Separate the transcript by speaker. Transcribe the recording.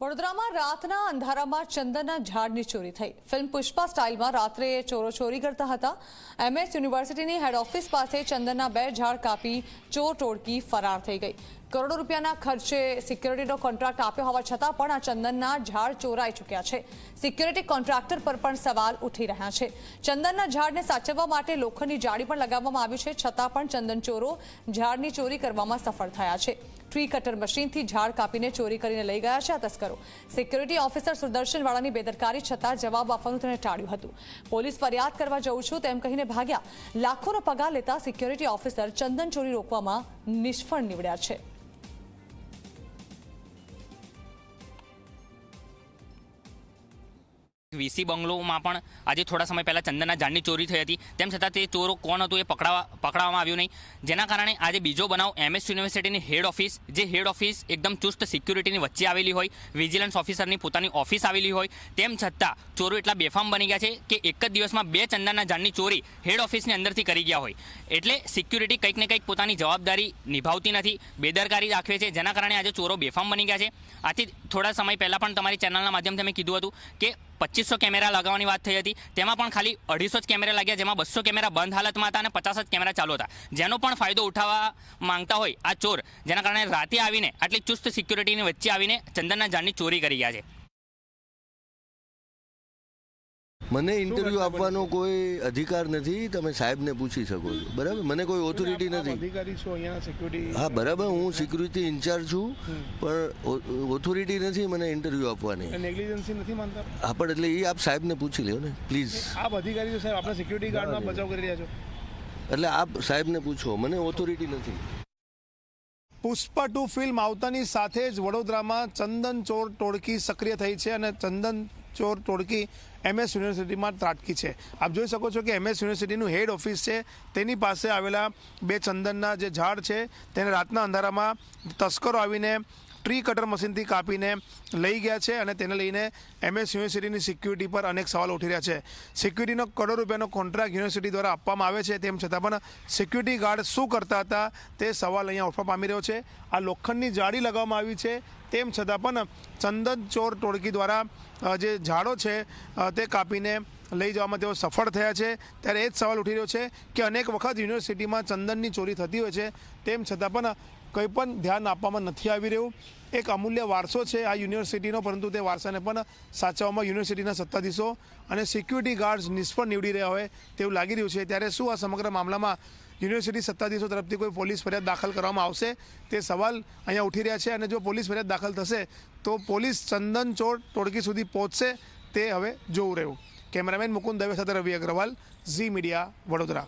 Speaker 1: વડોદરામાં રાતના અંધારામાં ચંદનના ઝાડની ચોરી થઈ। ફિલ્મ પુષ્પા સ્ટાઇલમાં રાત્રે ચોરો ચોરી કરતા હતા। MS યુનિવર્સિટીની હેડ ઓફિસ પાસે ચંદનના 2 ઝાડ કાપી ચોર ટોળકી ફરાર થઈ ગઈ। કરોડો રૂપિયાના ખર્ચે સિક્યુરિટીનો કોન્ટ્રાક્ટ આપ્યો હોવા છતાં પણ આ ચંદનના ઝાડ ચોરાઈ ચૂક્યા છે। સિક્યુરિટી કોન્ટ્રાક્ટર પર પણ સવાલ ઉઠી રહ્યા છે। ચંદનના ઝાડને સાચવવા માટે લોખંડની જાળી પણ લગાવવામાં આવી છે, છતાં પણ ચંદન ચોરો ઝાડની ચોરી કરવામાં સફળ થયા છે। ટ્રી કટર મશીનથી ઝાડ કાપીને ચોરી કરીને લઈ ગયા છે આ તસ્કરો। સિક્યુરિટી ઓફિસર સુદર્શનવાળાની બેદરકારી છતાં જવાબ આપવાનું તેણે ટાળ્યું હતું। પોલીસ ફરિયાદ કરવા જઉં છું તેમ કહીને ભાગ્યા। લાખોનો પગાર લેતા સિક્યુરિટી ઓફિસર ચંદન ચોરી રોકવામાં નિષ્ફળ નીવડ્યા છે।
Speaker 2: વીસી બંગલોમાં પણ આજે થોડા સમય પહેલાં ચંદનના ઝાડની ચોરી થઈ હતી, તેમ છતાં તે ચોરો કોણ હતું એ પકડાવવામાં આવ્યું નહીં, જેના કારણે આજે બીજો બનાવ MS યુનિવર્સિટીની હેડ ઓફિસ, જે હેડ ઓફિસ એકદમ ચુસ્ત સિક્યુરિટીની વચ્ચે આવેલી હોય, વિજિલન્સ ઓફિસરની પોતાની ઓફિસ આવેલી હોય, તેમ છતાં ચોરો એટલા બેફામ બની ગયા છે કે એક જ દિવસમાં 2 ચંદનના ઝાડની ચોરી હેડ ઓફિસની અંદરથી કરી ગયા હોય। એટલે સિક્યુરિટી કંઈક ને કંઈક પોતાની જવાબદારી નિભાવતી નથી, બેદરકારી દાખવે છે, જેના કારણે આજે ચોરો બેફામ બની ગયા છે। આથી થોડા સમય પહેલાં પણ તમારી ચેનલના માધ્યમથી મેં કીધું હતું કે 2500 કેમેરા લગાવવાની વાત થઈ હતી, તેમાં પણ ખાલી 250 જ કેમેરા લાગ્યા, જેમાં 200 કેમેરા બંધ હાલતમાં હતા અને 50 જ કેમેરા ચાલુ હતા, જેનો પણ ફાયદો ઉઠાવવા માંગતા હોય આ ચોર, જેના કારણે રાતે આવીને આટલી ચુસ્ત સિક્યુરિટીની વચ્ચે આવીને ચંદનના ઝાડની ચોરી કરી ગયા છે।
Speaker 3: મને ઇન્ટરવ્યુ આપવાનો કોઈ અધિકાર નથી, તમે સાહેબને પૂછી શકો છો, બરાબર? મને કોઈ ઓથોરિટી નથી।
Speaker 4: અધિકારી છો અહીંયા સિક્યુરિટી?
Speaker 3: હા, બરાબર, હું સિક્યુરિટી ઇન્ચાર્જ છું, પણ ઓથોરિટી નથી મને ઇન્ટરવ્યુ આપવાની।
Speaker 4: નેગ્લિજન્સી નથી માનતા?
Speaker 3: હા, પણ એટલે એ આપ સાહેબને પૂછી લ્યો ને પ્લીઝ।
Speaker 4: આપ અધિકારી છો સાહેબ, આપણે સિક્યુરિટી ગાર્ડમાં બચાવ કરી રહ્યા છો,
Speaker 3: એટલે આપ સાહેબને પૂછો, મને ઓથોરિટી નથી।
Speaker 4: પુષ્પા 2 ફિલ્મ આવતાની સાથે જ વડોદરામાં ચંદન ચોર ટોળકી સક્રિય થઈ છે અને ચંદન ચોર ટોળકી MS યુનિવર્સિટીમાં ત્રાટકી છે। આપ જોઈ શકો છો કે MS યુનિવર્સિટીનું હેડ ઓફિસ છે, તેની પાસે આવેલા 2 ચંદનના જે ઝાડ છે તેને રાતના અંધારામાં તસ્કરો આવીને ટ્રી કટર મશીનથી કાપીને લઈ ગયા છે અને તેને લઈને MS યુનિવર્સિટીની સિક્યુરિટી પર અનેક સવાલો ઉઠી રહ્યા છે। સિક્યુરિટીનો કરોડો રૂપિયાનો કોન્ટ્રાક્ટ યુનિવર્સિટી દ્વારા આપવામાં આવે છે, તેમ છતાં પણ સિક્યુરિટી ગાર્ડ શું કરતા હતા તે સવાલ અહીંયા ઉઠવા પામી રહ્યો છે। આ લોખંડની જાળી લગાવવામાં આવી છે, તેમ છતાં પણ ચંદન ચોર ટોળકી દ્વારા જે ઝાડો છે તે કાપીને લઈ જવામાં તેઓ સફળ થયા છે। ત્યારે એ જ સવાલ ઉઠી રહ્યો છે કે અનેક વખત યુનિવર્સિટીમાં ચંદનની ચોરી થતી હોય છે, તેમ છતાં પણ કંઈ પણ ધ્યાન આપવામાં નથી આવી રહ્યું। એક અમૂલ્ય વારસો છે આ યુનિવર્સિટીનો, પરંતુ તે વારસાને પણ સાચવવામાં યુનિવર્સિટીના સત્તાધીશો અને સિક્યુરિટી ગાર્ડ્સ નિષ્ફળ નીવડી રહ્યા હોય તેવું લાગી રહ્યું છે। ત્યારે શું આ સમગ્ર મામલામાં યુનિવર્સિટી સત્તાધીશો તરફથી કોઈ પોલીસ ફરિયાદ દાખલ કરવામાં આવશે તે સવાલ અહીંયા ઉઠી રહ્યા છે, અને જો પોલીસ ફરિયાદ દાખલ થશે તો પોલીસ ચંદન ચોર ટોળકી સુધી પહોંચશે તે હવે જોવું રહ્યું। કેમેરામેન મુકુંદ દવે સાથે રવિ અગ્રવાલ, ઝી મીડિયા, વડોદરા।